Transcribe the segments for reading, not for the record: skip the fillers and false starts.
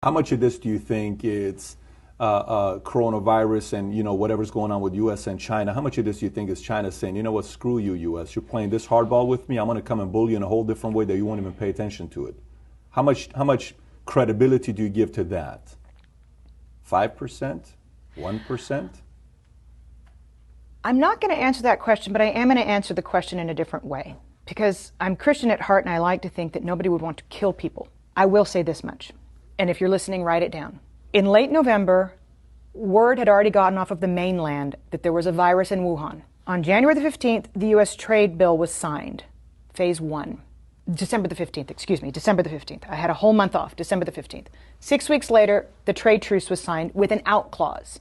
How much of this do you think it's coronavirus and whatever's going on with U.S. and China? How much of this do you think is China saying, you know what, screw you, U.S. You're playing this hardball with me. I'm going to come and bully you in a whole different way that you won't even pay attention to it. How much credibility do you give to that? 5%? 1%? I'm not going to answer that question, but I am going to answer the question in a different way. Because I'm Christian at heart and I like to think that nobody would want to kill people. I will say this much, and if you're listening, write it down. In late November, word had already gotten off of the mainland that there was a virus in Wuhan. On January the 15th, the U.S. trade bill was signed, phase one. December the 15th. I had a whole month off, December the 15th. 6 weeks later, the trade truce was signed with an out clause,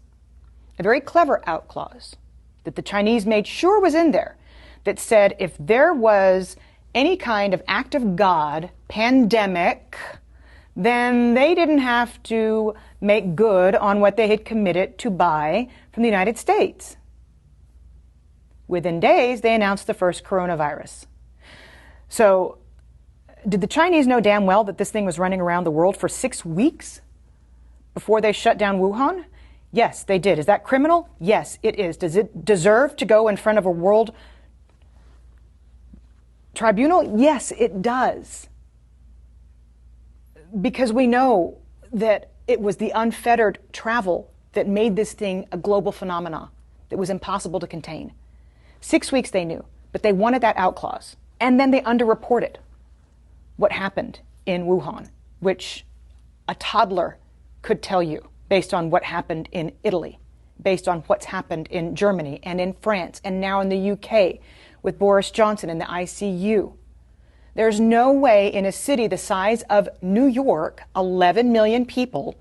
a very clever out clause that the Chinese made sure was in there, that said if there was any kind of act of God, pandemic, then they didn't have to make good on what they had committed to buy from the United States. Within days, they announced the first coronavirus. So, did the Chinese know damn well that this thing was running around the world for 6 weeks before they shut down Wuhan? Yes, they did. Is that criminal? Yes, it is. Does it deserve to go in front of a world tribunal? Yes, it does. Because we know that it was the unfettered travel that made this thing a global phenomenon that was impossible to contain. 6 weeks they knew, but they wanted that out clause. And then they underreported what happened in Wuhan, which a toddler could tell you based on what happened in Italy, based on what's happened in Germany and in France and now in the UK with Boris Johnson in the ICU. There's no way in a city the size of New York, 11 million people,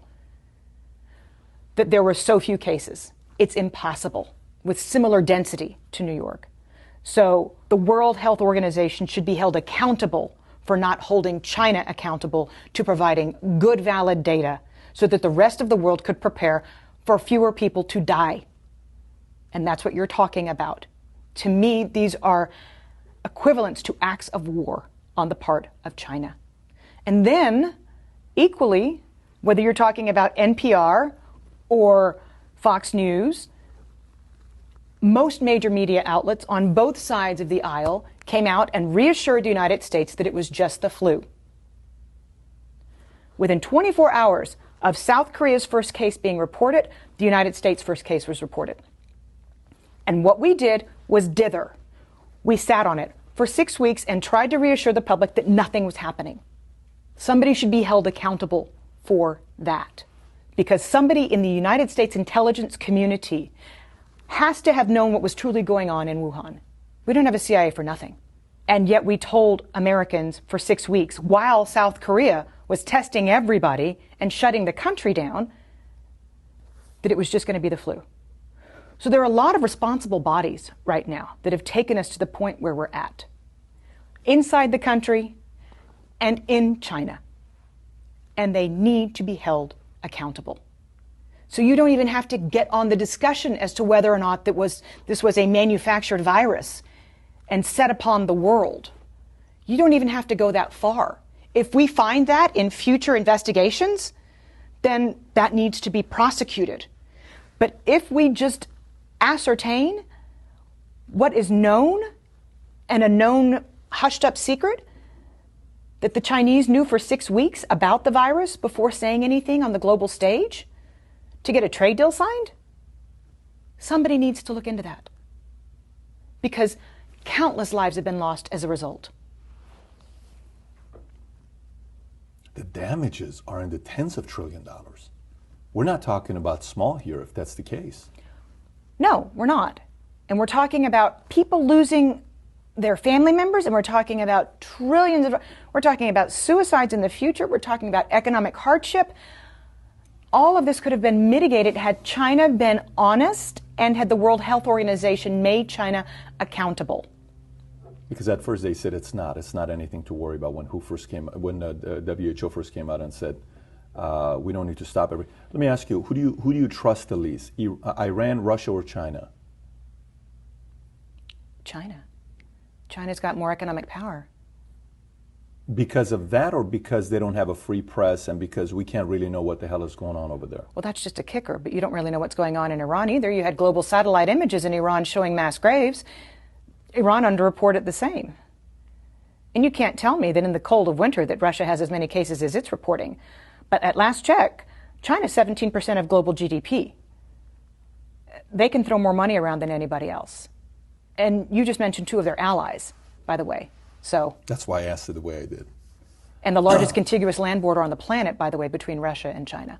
that there were so few cases. It's impossible with similar density to New York. So the World Health Organization should be held accountable for not holding China accountable to providing good, valid data so that the rest of the world could prepare for fewer people to die. And that's what you're talking about. To me, these are equivalents to acts of war on the part of China. And then, equally, whether you're talking about NPR or Fox News, most major media outlets on both sides of the aisle came out and reassured the United States that it was just the flu. Within 24 hours of South Korea's first case being reported, the United States' first case was reported. And what we did was dither. We sat on it for 6 weeks and tried to reassure the public that nothing was happening. Somebody should be held accountable for that. Because somebody in the United States intelligence community has to have known what was truly going on in Wuhan. We don't have a CIA for nothing. And yet we told Americans for 6 weeks, while South Korea was testing everybody and shutting the country down, that it was just going to be the flu. So there are a lot of responsible bodies right now that have taken us to the point where we're at, inside the country and in China. And they need to be held accountable. So you don't even have to get on the discussion as to whether or not this was a manufactured virus and set upon the world. You don't even have to go that far. If we find that in future investigations, then that needs to be prosecuted. But if we just ascertain what is known and a known hushed up secret that the Chinese knew for 6 weeks about the virus before saying anything on the global stage to get a trade deal signed, somebody needs to look into that. Because countless lives have been lost as a result. The damages are in the tens of trillions of dollars. We're not talking about small here if that's the case. No, we're not. And we're talking about people losing their family members, and we're talking about we're talking about suicides in the future, we're talking about economic hardship. All of this could have been mitigated had China been honest and had the World Health Organization made China accountable. Because at first they said it's not anything to worry about when the WHO first came out and said, we don't need to stop everything. Let me ask you, who do you trust the least? Iran, Russia, or China? China. China's got more economic power. Because of that, or because they don't have a free press and because we can't really know what the hell is going on over there? Well, that's just a kicker, but you don't really know what's going on in Iran either. You had global satellite images in Iran showing mass graves. Iran underreported the same. And you can't tell me that in the cold of winter that Russia has as many cases as it's reporting. But at last check, China's 17% of global GDP. They can throw more money around than anybody else. And you just mentioned two of their allies, by the way. So that's why I asked it the way I did. And the largest contiguous land border on the planet, by the way, between Russia and China.